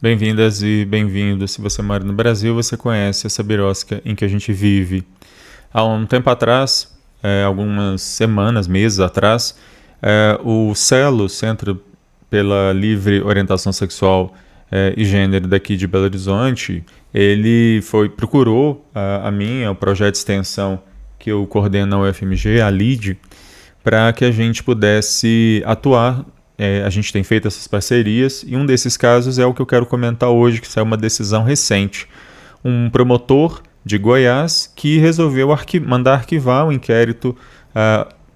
Bem-vindas e bem-vindos. Se você mora no Brasil, você conhece essa birosca em que a gente vive. Há um tempo atrás, algumas semanas, meses atrás, o CELO, Centro pela Livre Orientação Sexual e Gênero daqui de Belo Horizonte, ele procurou a mim, o projeto de extensão que eu coordeno na UFMG, a LID, para que a gente pudesse atuar. A gente tem feito essas parcerias e um desses casos é o que eu quero comentar hoje, que saiu uma decisão recente. Um promotor de Goiás que resolveu mandar arquivar o inquérito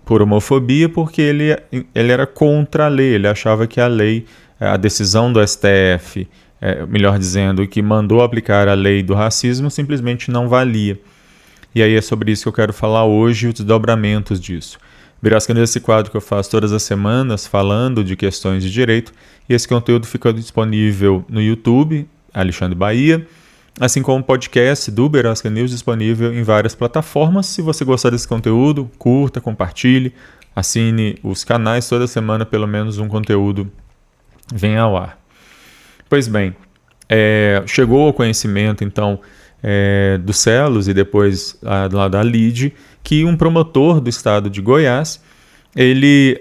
por homofobia porque ele era contra a lei, ele achava que a lei, a decisão do STF, melhor dizendo, que mandou aplicar a lei do racismo, simplesmente não valia. E aí é sobre isso que eu quero falar hoje, os desdobramentos disso. Birosca nesse quadro que eu faço todas as semanas, falando de questões de direito, e esse conteúdo fica disponível no YouTube, Alexandre Bahia, assim como o podcast do Birosca News disponível em várias plataformas. Se você gostar desse conteúdo, curta, compartilhe, assine os canais, toda semana pelo menos um conteúdo vem ao ar. Pois bem, chegou ao conhecimento então do CELOS e depois lá da LID, que um promotor do estado de Goiás, ele,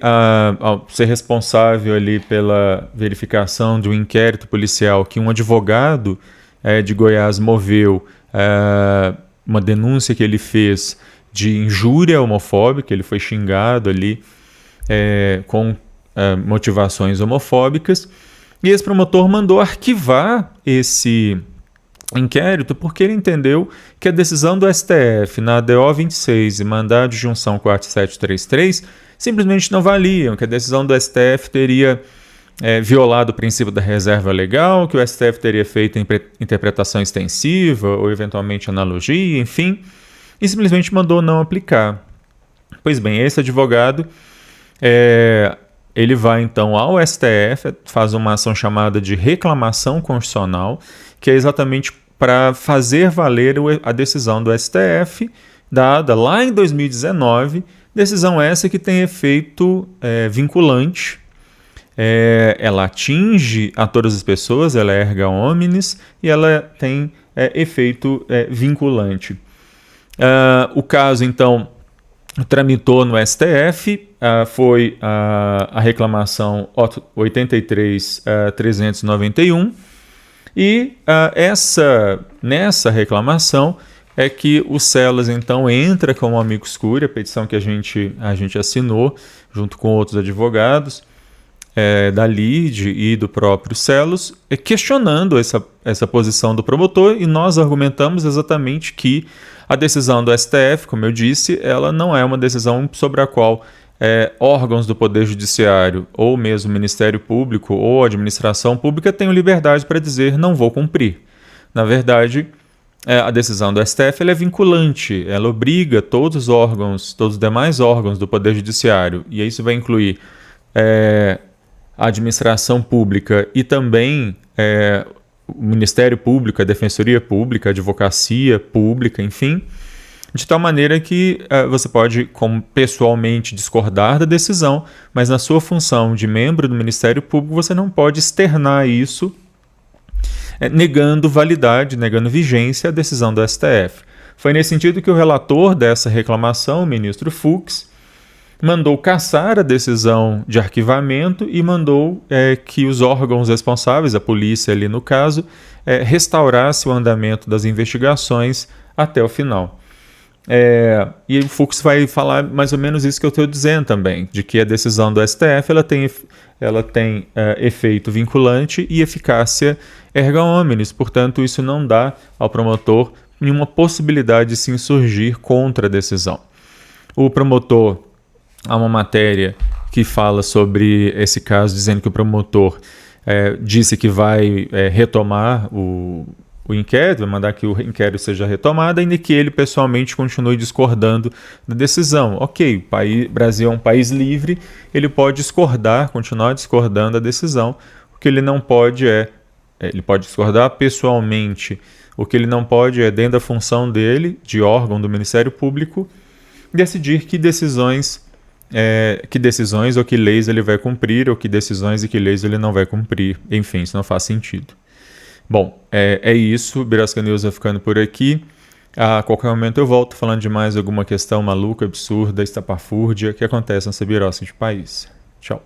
ao ser responsável ali pela verificação de um inquérito policial que um advogado de Goiás moveu, uma denúncia que ele fez de injúria homofóbica, ele foi xingado ali com motivações homofóbicas, e esse promotor mandou arquivar esse inquérito porque ele entendeu que a decisão do STF na ADO 26 e mandado de junção 4733 simplesmente não valiam, que a decisão do STF teria violado o princípio da reserva legal, que o STF teria feito interpretação extensiva ou eventualmente analogia, enfim, e simplesmente mandou não aplicar. Pois bem, esse advogado ele vai então ao STF, faz uma ação chamada de reclamação constitucional, que é exatamente para fazer valer a decisão do STF, dada lá em 2019, decisão essa que tem efeito vinculante. Ela atinge a todas as pessoas, ela é erga omnes e ela tem efeito vinculante. O caso, então, tramitou no STF, foi a reclamação 83.391, e nessa reclamação é que o CELOS então entra com o amicus curiae, a petição que a gente assinou junto com outros advogados da LID e do próprio CELOS, questionando essa posição do promotor, e nós argumentamos exatamente que a decisão do STF, como eu disse, ela não é uma decisão sobre a qual órgãos do Poder Judiciário, ou mesmo Ministério Público ou administração pública tenham liberdade para dizer não vou cumprir. Na verdade, a decisão do STF ela é vinculante, ela obriga todos os órgãos, todos os demais órgãos do Poder Judiciário, e isso vai incluir a administração pública e também o Ministério Público, a Defensoria Pública, a Advocacia Pública, enfim, de tal maneira que você pode pessoalmente discordar da decisão, mas na sua função de membro do Ministério Público você não pode externar isso negando validade, negando vigência à decisão do STF. Foi nesse sentido que o relator dessa reclamação, o ministro Fux, mandou cassar a decisão de arquivamento e mandou que os órgãos responsáveis, a polícia ali no caso, restaurasse o andamento das investigações até o final. E o Fux vai falar mais ou menos isso que eu estou dizendo também, de que a decisão do STF ela tem efeito vinculante e eficácia erga omnes, portanto isso não dá ao promotor nenhuma possibilidade de se insurgir contra a decisão. O promotor, há uma matéria que fala sobre esse caso, dizendo que o promotor disse que vai retomar o inquérito, vai mandar que o inquérito seja retomado, ainda que ele pessoalmente continue discordando da decisão. Ok, o Brasil é um país livre, ele pode continuar discordando da decisão. O que ele não pode ele pode discordar pessoalmente. O que ele não pode dentro da função dele, de órgão do Ministério Público, decidir que decisões ou que leis ele vai cumprir, ou que decisões e que leis ele não vai cumprir. Enfim, isso não faz sentido. Bom, é isso. Birosca News vai ficando por aqui. A qualquer momento eu volto falando de mais alguma questão maluca, absurda, estapafúrdia que acontece nessa birosca de país. Tchau.